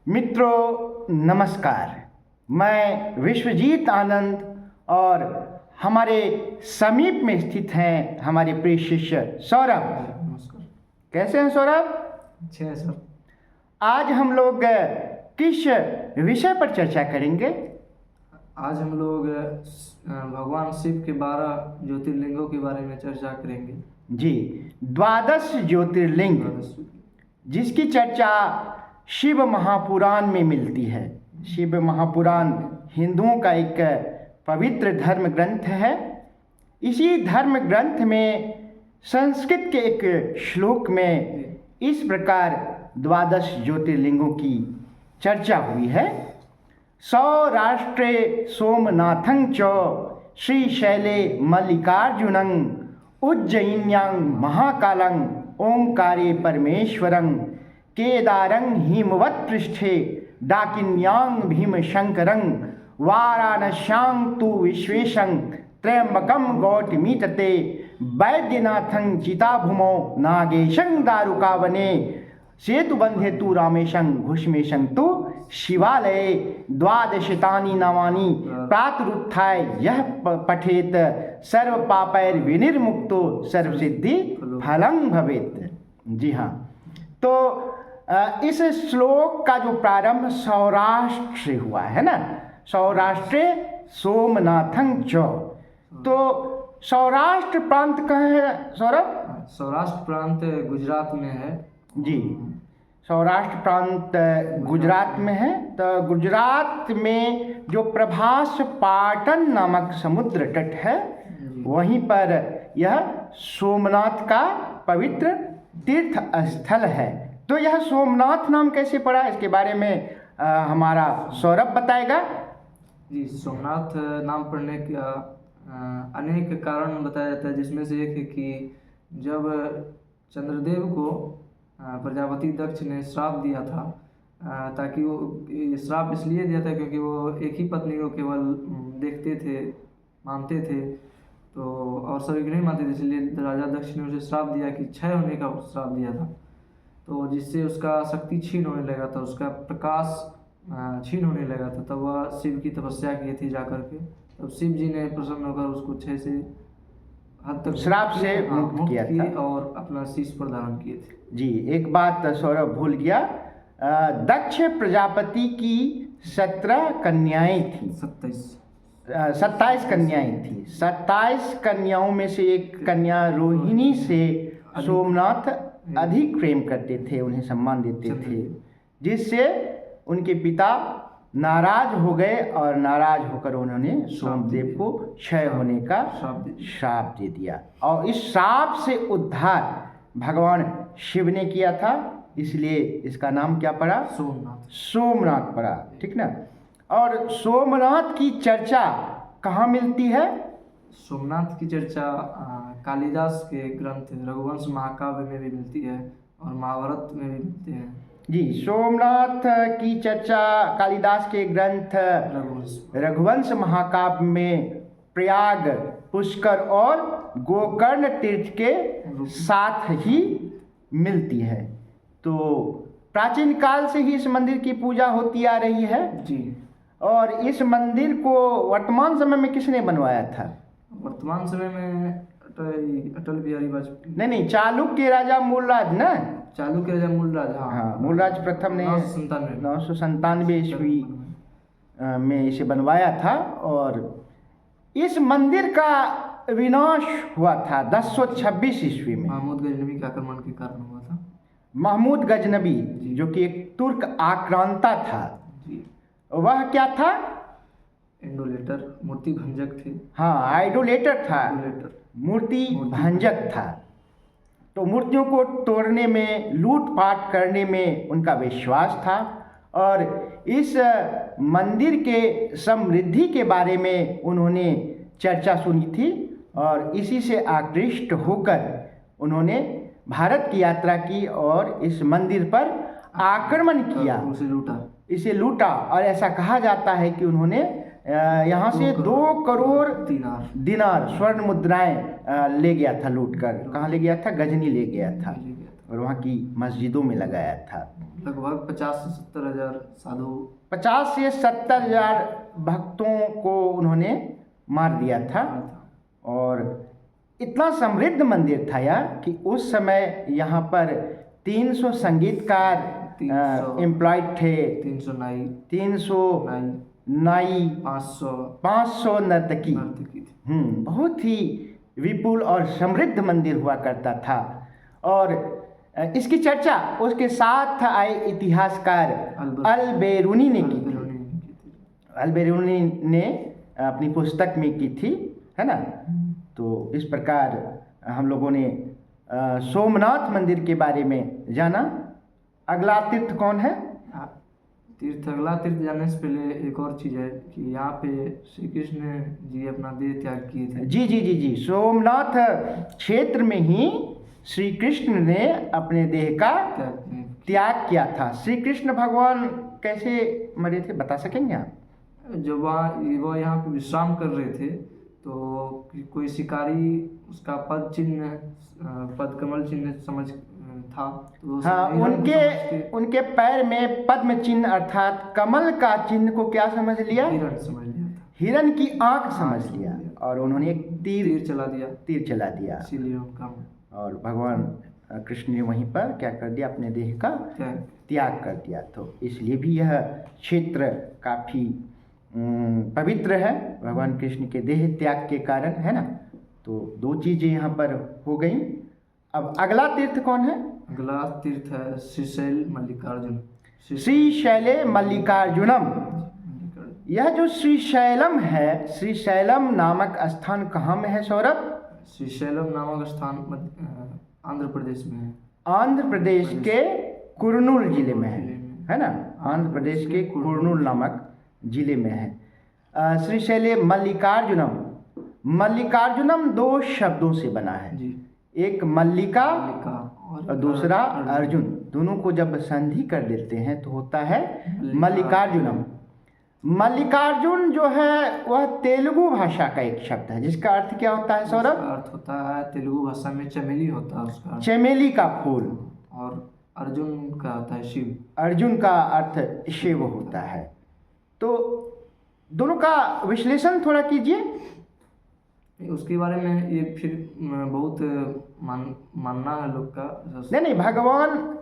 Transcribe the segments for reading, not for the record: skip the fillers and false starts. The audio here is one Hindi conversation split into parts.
मित्रों नमस्कार। मैं विश्वजीत आनंद और हमारे समीप में स्थित हैं हमारे प्रिय शिष्य सौरभ। नमस्कार। कैसे हैं सौरभ? अच्छे हैं सर। आज हम लोग किस विषय पर चर्चा करेंगे? आज हम लोग भगवान शिव के 12 ज्योतिर्लिंगों के बारे में चर्चा करेंगे। जी, 12 ज्योतिर्लिंग जिसकी चर्चा शिव महापुराण में मिलती है। शिव महापुराण हिंदुओं का एक पवित्र धर्म ग्रंथ है। इसी धर्म ग्रंथ में संस्कृत के एक श्लोक में इस प्रकार 12 ज्योतिर्लिंगों की चर्चा हुई है। सौराष्ट्रे सोमनाथं च श्रीशैले मल्लिकार्जुनं उज्जयिन्यां महाकालं ओंकारे परमेश्वरं केदारं हिमवत्पृष्ठे डाकिन्यां भीमशंकरं वाराणस्यां तु विश्वेशं त्र्यंबकं गौतमीतटे वैद्यनाथं चिताभूमौ नागेशं दारुकावने सेतुबंधे तु रामेशं घुष्मेशं तु शिवालये 12 नामानि प्रातरुत्थाय यः पठेत सर्वपापैर्विनिर्मुक्तो सर्वसिद्धि फलं भवेत्। जी हाँ, तो इस श्लोक का जो प्रारंभ सौराष्ट्र से हुआ है ना, सौराष्ट्रे सोमनाथं च। तो सौराष्ट्र प्रांत कहाँ है सौरभ? सौराष्ट्र प्रांत गुजरात में है। जी, सौराष्ट्र प्रांत गुजरात में है। तो गुजरात में जो प्रभास पाटन नामक समुद्र तट है वहीं पर यह सोमनाथ का पवित्र तीर्थ स्थल है। तो यह सोमनाथ नाम कैसे पड़ा, इसके बारे में हमारा सौरभ बताएगा। जी, सोमनाथ नाम पड़ने का अनेक कारण बताया जाता है, जिसमें से एक है कि जब चंद्रदेव को प्रजापति दक्ष ने श्राप दिया था, ताकि वो श्राप इसलिए दिया था क्योंकि वो एक ही पत्नी को केवल देखते थे, मानते थे, तो और सभी को नहीं मानते थे, इसलिए राजा दक्ष ने उसे श्राप दिया कि क्षय होने का श्राप दिया था। तो जिससे उसका शक्ति छीन होने लगा था, उसका प्रकाश छीन होने लगा था। तब वह शिव की तपस्या की थी जाकर के। तब शिव जी ने प्रसन्न होकर उसको क्षय से हद तक श्राप से मुक्त किया था और अपना शीश पर धारण किए थे। जी, एक बात सौरभ भूल गया। दक्ष प्रजापति की 17 कन्याएं थी, 27 कन्याएं थी। 27 कन्याओं में से एक कन्या रोहिणी से सोमनाथ अधिक प्रेम करते थे, उन्हें सम्मान देते थे, जिससे उनके पिता नाराज हो गए और नाराज होकर उन्होंने सोमदेव को क्षय होने का श्राप दे दिया। और इस श्राप से उद्धार भगवान शिव ने किया था, इसलिए इसका नाम क्या पड़ा? सोमनाथ पड़ा। ठीक ना। और सोमनाथ की चर्चा कहाँ मिलती है? सोमनाथ की चर्चा कालिदास के ग्रंथ रघुवंश महाकाव्य में भी मिलती है और महाभारत में भी मिलते हैं। जी, सोमनाथ की चर्चा कालिदास के ग्रंथ रघुवंश महाकाव्य में प्रयाग, पुष्कर और गोकर्ण तीर्थ के साथ ही मिलती है। तो प्राचीन काल से ही इस मंदिर की पूजा होती आ रही है। जी। और इस मंदिर को वर्तमान समय में किसने बनवाया था? वर्तमान समय में अटल बिहारी वाजपेयी। नहीं, चालुक्य राजा मूलराज ना। चालुक्य राजा मूलराज, हाँ, मूलराज प्रथम ने 997 ईस्वी में इसे बनवाया था। और इस मंदिर का विनाश हुआ था 1026 ईस्वी में। महमूद गजनबी के आक्रमण के कारण हुआ था। महमूद गजनबी जो कि एक तुर्क आक्रांता था। जी। वह क्या था? आइडोलेटर, मूर्ति भंजक थे। हाँ, आइडोलेटर था, मूर्ति भंजक था। तो मूर्तियों को तोड़ने में, लूटपाट करने में उनका विश्वास था। और इस मंदिर के समृद्धि के बारे में उन्होंने चर्चा सुनी थी और इसी से आकृष्ट होकर उन्होंने भारत की यात्रा की और इस मंदिर पर आक्रमण किया, इसे लूटा। और ऐसा कहा जाता है कि उन्होंने यहाँ से 2 करोड़ दिनार स्वर्ण मुद्राएं ले गया था लूट कर। कहाँ ले गया था? गजनी ले गया था। और वहाँ की मस्जिदों में लगाया था। लगभग 50 से 70 हजार साधु 50 से 70 हजार भक्तों को उन्होंने मार दिया था। और इतना समृद्ध मंदिर था यह कि उस समय यहाँ पर 300 संगीतकार 300 एम्प्लॉयड थे, 300 नाई 300 नाई नाई, 500 नर्तकी। नर्तकी थी। बहुत ही विपुल और समृद्ध मंदिर हुआ करता था। और इसकी चर्चा उसके साथ आए इतिहासकार अल-बेरूनी ने की थी। अल-बेरूनी ने अपनी पुस्तक में की थी, है ना। तो इस प्रकार हम लोगों ने सोमनाथ मंदिर के बारे में जाना। अगला तीर्थ कौन है? अगला तीर्थ जाने से पहले एक और चीज़ है कि यहाँ पे श्री कृष्ण जी अपना देह त्याग किए थे। जी। सोमनाथ क्षेत्र में ही श्री कृष्ण ने अपने देह का त्याग किया था। श्री कृष्ण भगवान कैसे मरे थे, बता सकेंगे आप? जब वो यहाँ पे विश्राम कर रहे थे तो कोई शिकारी उसका पद चिन्ह, पद कमल चिन्ह समझ था, तो हाँ, उनके पैर में पद्म चिन्ह अर्थात कमल का चिन्ह को क्या समझ लिया? हिरण समझ लिया था। हिरण की आंख समझ लिया और उन्होंने एक तीर चला दिया। इसीलिए उनका और भगवान कृष्ण ने वहीं पर क्या कर दिया? अपने देह का त्याग कर दिया। तो इसलिए भी यह क्षेत्र काफ़ी पवित्र है भगवान कृष्ण के देह त्याग के कारण, है ना। तो दो चीज़ें यहाँ पर हो गई। अब अगला तीर्थ कौन है? अगला तीर्थ है श्रीशैल मल्लिकार्जुन। श्रीशैले मल्लिकार्जुनम। यह जो श्रीशैलम है, श्रीशैलम नामक स्थान कहाँ में है सौरभ? श्रीशैलम नामक स्थान आंध्र प्रदेश में है। आंध्र प्रदेश के कुर्नूल जिले में है ना। आंध्र प्रदेश के कुर्नूल नामक जिले में है। श्रीशैले मल्लिकार्जुनम। मल्लिकार्जुनम दो शब्दों से बना है जी। एक मल्लिका और दूसरा अर्जुन। दोनों को जब संधि कर देते हैं तो होता है मल्लिकार्जुनम। मल्लिकार्जुन जो है वह तेलुगु भाषा का एक शब्द है जिसका अर्थ क्या होता है सौरभ? अर्थ होता है तेलुगु भाषा में चमेली होता है उसका, चमेली का फूल। और अर्जुन का होता है शिव। अर्जुन का अर्थ शिव होता है। तो दोनों का विश्लेषण थोड़ा कीजिए। उसके बारे में ये फिर बहुत मानना है लोग का। नहीं, भगवान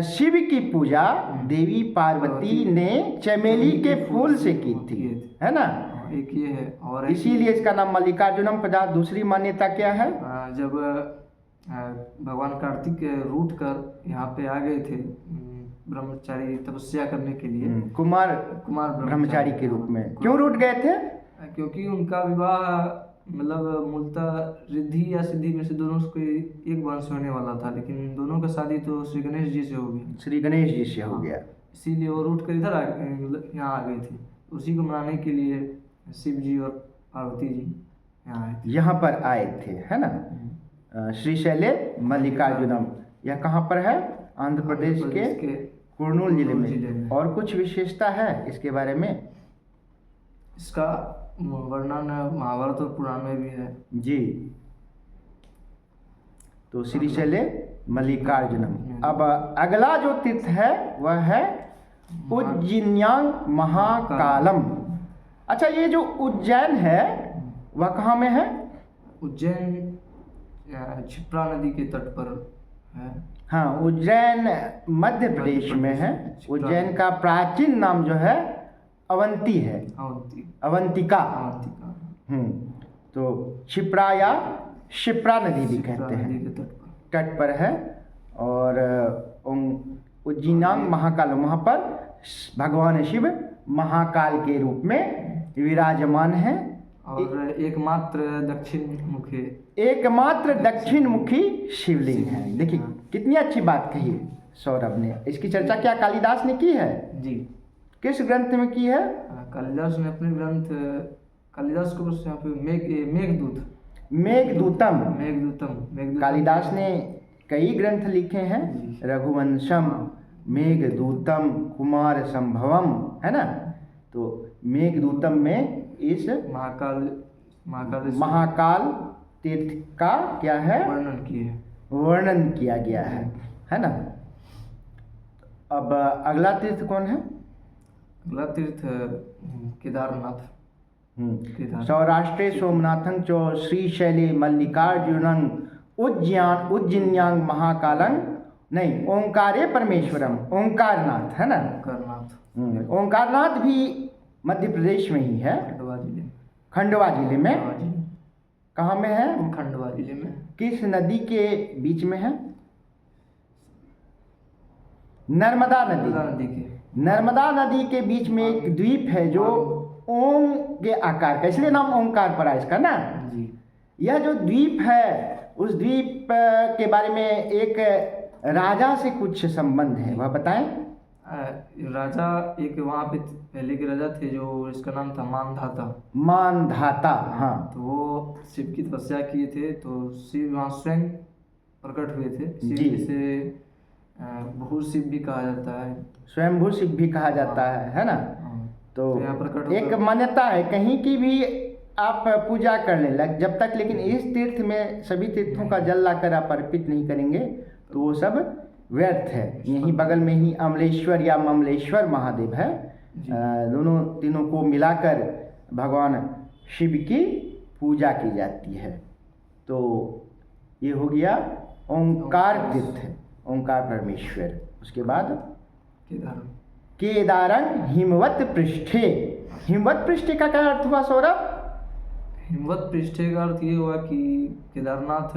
शिव की पूजा देवी पार्वती ने चमेली के फूल से की थी, है ना। एक ये है और इसीलिए इसका नाम मल्लिकार्जुनम पड़ा। दूसरी मान्यता क्या है? जब भगवान कार्तिक रूठ कर यहाँ पे आ गए थे ब्रह्मचारी तपस्या करने के लिए, कुमार ब्रह्मचारी के रूप में। क्यों रूठ गए थे? क्योंकि उनका विवाह मतलब मूलतः रिद्धि या सिद्धि में से दोनों को एक वंश होने वाला था, लेकिन दोनों का शादी तो श्री गणेश जी से हो गई। श्री गणेश जी से हो गया, इसीलिए वो रूठ कर इधर यहाँ आ गए थे। उसी को मनाने के लिए शिव जी और पार्वती जी यहाँ पर आए थे, है ना। श्रीशैले मल्लिकार्जुनम यह कहाँ पर है? आंध्र प्रदेश के कुर्नूल जिले में। और कुछ विशेषता है इसके बारे में? इसका वर्णन महाभारत और पुराण में भी है जी। तो श्रीशैले मल्लिकार्जुनम। अब अगला जो तीर्थ है वह है उज्जैन्यांग महाकालम। अच्छा, ये जो उज्जैन है वह कहाँ में है? उज्जैन क्षिप्रा नदी के तट पर है। हाँ, उज्जैन मध्य प्रदेश में है। उज्जैन का प्राचीन नाम जो है अवंती है, अवंतिका। तो क्षिप्रा या शिप्रा नदी भी कहते हैं, तट पर है। और उज्जैन्यांग महाकाल, वहाँ पर भगवान शिव महाकाल के रूप में विराजमान है। और एकमात्र दक्षिण मुखी शिवलिंग है। देखिए कितनी अच्छी बात कही है सौरभ ने। इसकी चर्चा क्या कालिदास ने की है? जी। किस ग्रंथ में की है? कालिदास ने अपने ग्रंथ, कालिदास को यहाँ पे मेघदूतम। कालिदास ने कई ग्रंथ लिखे हैं, रघुवंशम, मेघदूतम, कुमार संभवम, है ना। तो मेघदूतम में इस महाकाल तीर्थ का क्या है? वर्णन किया गया है ना। अब अगला तीर्थ कौन है? अगला तीर्थ केदारनाथ। केदार सौराष्ट्रे सोमनाथं च श्रीशैले मल्लिकार्जुनं उज्जैन्यां महाकालं, नहीं, ओंकारे परमेश्वरम, ओंकारनाथ है ना। करनाथ ओंकारनाथ भी मध्य प्रदेश में ही है, खंडवा जिले में। खंडवा जिले में। खंडवा जिले में। कहाँ में है? खंडवा जिले में। किस नदी के बीच में है? नर्मदा नदी। नर्मदा नदी के। नर्मदा नदी के बीच में एक द्वीप है जो ओम के आकार का, इसलिए नाम ओंकार पड़ा इसका ना जी। यह जो द्वीप है, उस द्वीप के बारे में एक राजा से कुछ संबंध है, वह बताएं। राजा एक वहाँ पे पहले के राजा थे जो, इसका नाम था मानधाता। मानधाता, हाँ। तो वो शिव की तपस्या किए थे, तो शिव वहाँ स्वयं प्रकट हुए थे। शिव जी। जिसे बहु शिव भी कहा जाता है, स्वयंभू शिव भी कहा जाता है ना। तो यहाँ प्रकट होकर- एक मान्यता है, कहीं की भी आप पूजा कर लें जब तक, लेकिन इस तीर्थ में सभी तीर्थों का जल लाकर आप अर्पित नहीं करेंगे तो वो सब व्यर्थ है। यहीं बगल में ही अमलेश्वर या ममलेश्वर महादेव है, दोनों तीनों को मिलाकर भगवान शिव की पूजा की जाती है। तो ये हो गया ओंकार तीर्थ, ओंकार परमेश्वर। उसके बाद केदार केदारं हिमवत पृष्ठे। हिमवत पृष्ठे का क्या अर्थ हुआ सौरभ? हिमवत पृष्ठे का अर्थ ये हुआ कि केदारनाथ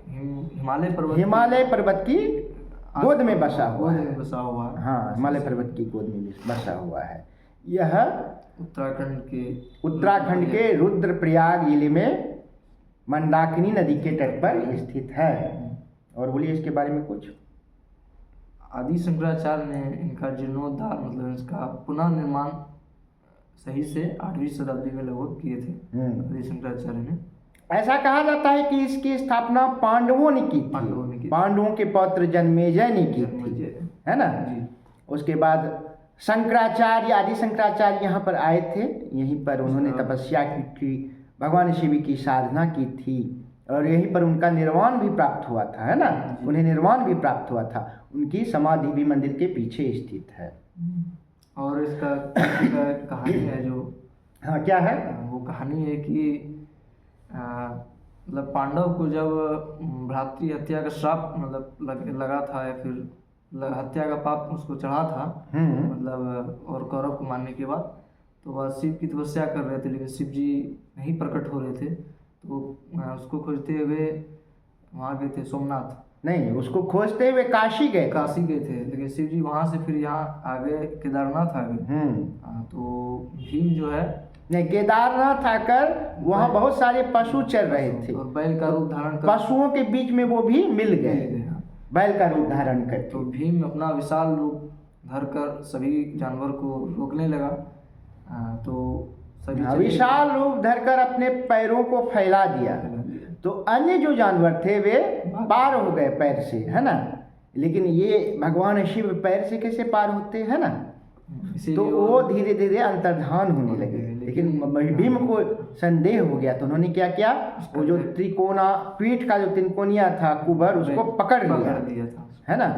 हिमालय पर्वत, हिमालय पर्वत की गोद में बसा हुआ गोद है। में बसा हुआ है। हाँ, हिमालय पर्वत की गोद में बसा हुआ है। यह उत्तराखंड के रुद्रप्रयाग जिले में मंदाकिनी नदी के तट पर स्थित है। और बोलिए इसके बारे में कुछ। आदि शंकराचार्य ने इनका जीर्णोद्धार, मतलब इसका पुनः निर्माण सही से 8वीं शताब्दी में लगभग किए थे आदि शंकराचार्य ने। ऐसा कहा जाता है कि इसकी स्थापना पांडवों ने की थी। पांडवों के पौत्र जन्मेजय ने की थी, है ना। उसके बाद शंकराचार्य, आदि शंकराचार्य यहाँ पर आए थे, यहीं पर उन्होंने तपस्या की थी, भगवान शिव की साधना की थी, और यहीं पर उनका निर्वाण भी प्राप्त हुआ था, है ना। उन्हें निर्वाण भी प्राप्त हुआ था। उनकी समाधि भी मंदिर के पीछे स्थित है। और इसका कहानी है जो, हाँ, क्या है वो कहानी है कि मतलब पांडव को जब भ्रातृ हत्या का श्राप मतलब लगा था, या फिर हत्या का पाप उसको चढ़ा था, मतलब और कौरव को मारने के बाद, तो वह शिव की तपस्या कर रहे थे, लेकिन शिव जी नहीं प्रकट हो रहे थे। तो उसको खोजते हुए वहाँ गए थे सोमनाथ, नहीं, उसको खोजते हुए काशी गए थे, लेकिन शिव जी वहाँ से फिर यहाँ आ गए, केदारनाथ आ गए। तो भीम जो है, नहीं, केदारनाथ आकर वहाँ बहुत सारे पशु चल रहे थे, और बैल का रूप धारण कर, पशुओं के बीच में वो भी मिल गए, बैल का रूप धारण करके। तो भीम अपना विशाल रूप धरकर सभी जानवर को रोकने लगा। तो सभी विशाल रूप धरकर अपने पैरों को फैला दिया, तो अन्य जो जानवर थे वे पार हो गए पैर से, है ना। लेकिन ये भगवान शिव पैर से कैसे पार होते हैं ना, तो वो धीरे धीरे अंतर्धान होने लगे। लेकिन भीम को संदेह हो गया, तो उन्होंने क्या किया, वो जो त्रिकोणा पीठ का जो त्रिकोणिया था कुबर, उसको पकड़ लिया था, है ना।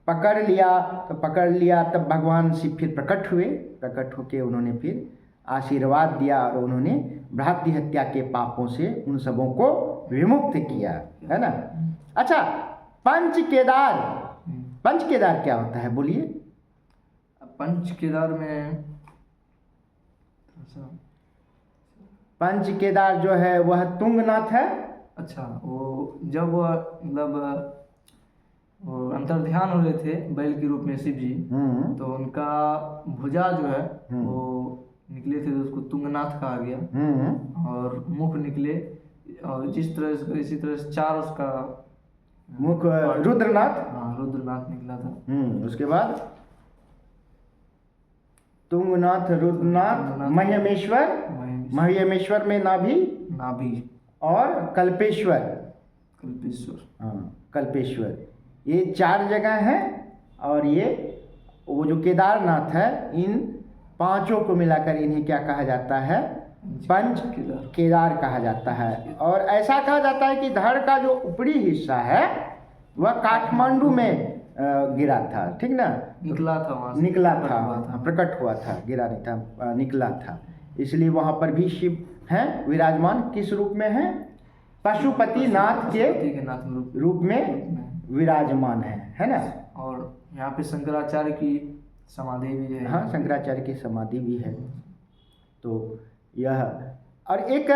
पकड़ लिया, तब भगवान शिव फिर प्रकट हुए। प्रकट होके उन्होंने फिर आशीर्वाद दिया, और उन्होंने भ्रातृ हत्या के पापों से उन सबों को विमुक्त किया, है ना। अच्छा, पंच केदार क्या होता है, बोलिए। पंच केदार में, पंच केदार जो है वह तुंगनाथ है। अच्छा, वो जब मतलब वो अंतर्ध्यान हो रहे थे बैल के रूप में शिव जी, तो उनका भुजा जो है वो निकले थे, तो उसको तुंगनाथ कहा गया। और मुख निकले, और इसी तरह से चार उसका मुख रुद्रनाथ, हाँ, रुद्रनाथ निकला था। उसके बाद तुंगनाथ, रुद्रनाथ, मह्यमेश्वर में नाभि और कल्पेश्वर, कल्पेश्वर, ये 4 जगह हैं। और ये वो जो केदारनाथ है, इन 5 को मिलाकर इन्हें क्या कहा जाता है, पंच केदार कहा जाता है। और ऐसा कहा जाता है कि धड़ का जो ऊपरी हिस्सा है वह काठमांडू में गिरा था, ठीक ना, निकला था वहाँ से, निकला प्रकट था, हुआ था। प्रकट हुआ था, गिरा नहीं था, निकला था। इसलिए वहाँ पर भी शिव हैं विराजमान। किस रूप में हैं? पशुपति नाथ के पशुपति नाथ रूप में विराजमान है ना। और यहाँ पे शंकराचार्य की समाधि भी है। हाँ, शंकराचार्य की समाधि भी है। तो यह और एक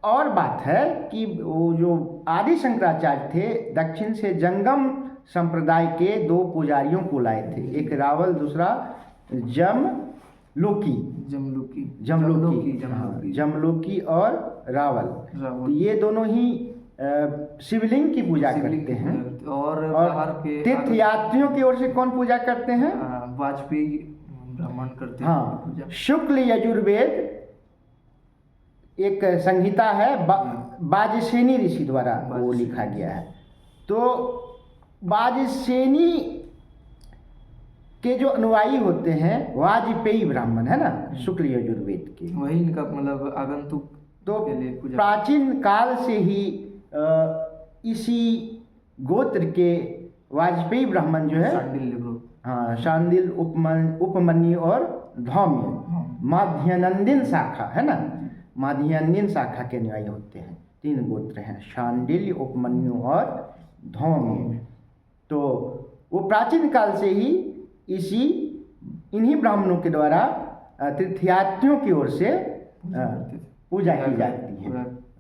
और बात है कि वो जो आदि शंकराचार्य थे, दक्षिण से जंगम संप्रदाय के 2 पुजारियों को लाए थे, एक रावल, दूसरा जमलोकी और रावल। तो ये दोनों ही शिवलिंग की पूजा करते हैं। और तीर्थयात्रियों की ओर से कौन पूजा करते हैं? वाजपेयी ब्राह्मण करते हैं। हाँ, शुक्ल यजुर्वेद एक संहिता है, बाजसेनी ऋषि द्वारा वो लिखा गया है। तो बाजसेनी के जो अनुयायी होते हैं वाजपेयी ब्राह्मण, है ना, शुक्ल यजुर्वेद के, वही इनका मतलब आगंतुक तो प्राचीन काल से ही इसी गोत्र के वाजपेयी ब्राह्मण जो है, हाँ, शांडिल, उपमन्यु और धौम्य, माध्यनंदिन शाखा, है ना, माध्यनंदिन शाखा के अनुयायी होते हैं। 3 गोत्र हैं, शांडिल्य, उपमन्यु और धौम्य। तो वो प्राचीन काल से ही इन्हीं ब्राह्मणों के द्वारा तीर्थयात्रियों की ओर से पूजा की जाती है।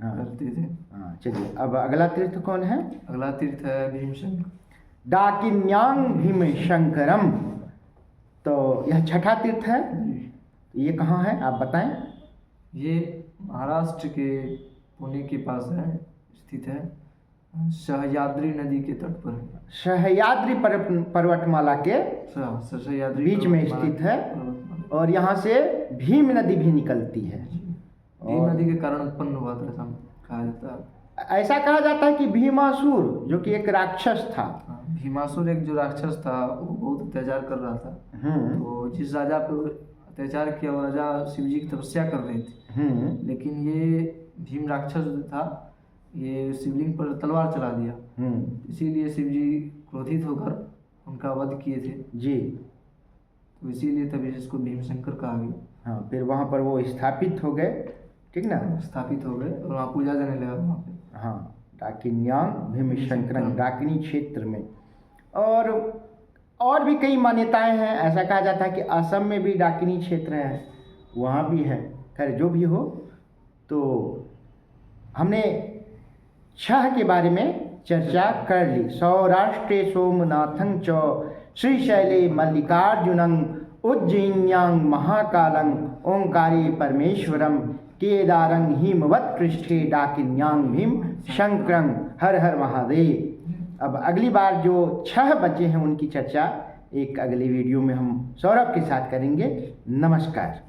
हाँ, चलिए अब अगला तीर्थ कौन है? अगला तीर्थ है भीमशंकर, डाकिन्यांग भीमशंकरम। तो यह छठा तीर्थ है। ये कहाँ है आप बताएं? ये महाराष्ट्र के पुणे के पास है, स्थित है, सह्याद्री नदी के तट पर है। सह्याद्री पर्वतमाला के बीच में स्थित है और यहाँ से भीम नदी भी निकलती है। भीम नदी के कारण उत्पन्न हुआ था, ऐसा कहा जाता है। ऐसा कहा जाता है कि भीमासुर जो कि एक राक्षस था, भीमासुर एक जो राक्षस था वो बहुत अत्याचार कर रहा था। तो जिस राजा पे अत्याचार किया वो राजा शिव जी की तपस्या कर रहे थे, लेकिन ये भीम राक्षस था, ये शिवलिंग पर तलवार चला दिया। इसीलिए शिव जी क्रोधित होकर उनका वध किए थे जी। तो इसीलिए तभी इसको भीमशंकर कहा गया। हाँ, फिर वहाँ पर वो स्थापित हो गए, ठीक ना, स्थापित हो गए और वहाँ पूजा जाने लगा वहाँ पे। हाँ, डाकिन्यांग भीमशंकर, डाकिनी क्षेत्र में। और भी कई मान्यताएं हैं। ऐसा कहा जाता है कि असम में भी डाकिनी क्षेत्र है, वहाँ भी है। खैर जो भी हो, तो हमने 6 के बारे में चर्चा कर ली। सौराष्ट्रे सोमनाथं च श्रीशैले मल्लिकार्जुनं उज्जयिन्यां महाकालं ओंकारे परमेश्वरं केदारं हिमवत् पृष्ठे डाकिन्यां भीम शंकरं। हर हर महादेव। अब अगली बार जो 6 बचे हैं उनकी चर्चा एक अगली वीडियो में हम सौरभ के साथ करेंगे। नमस्कार।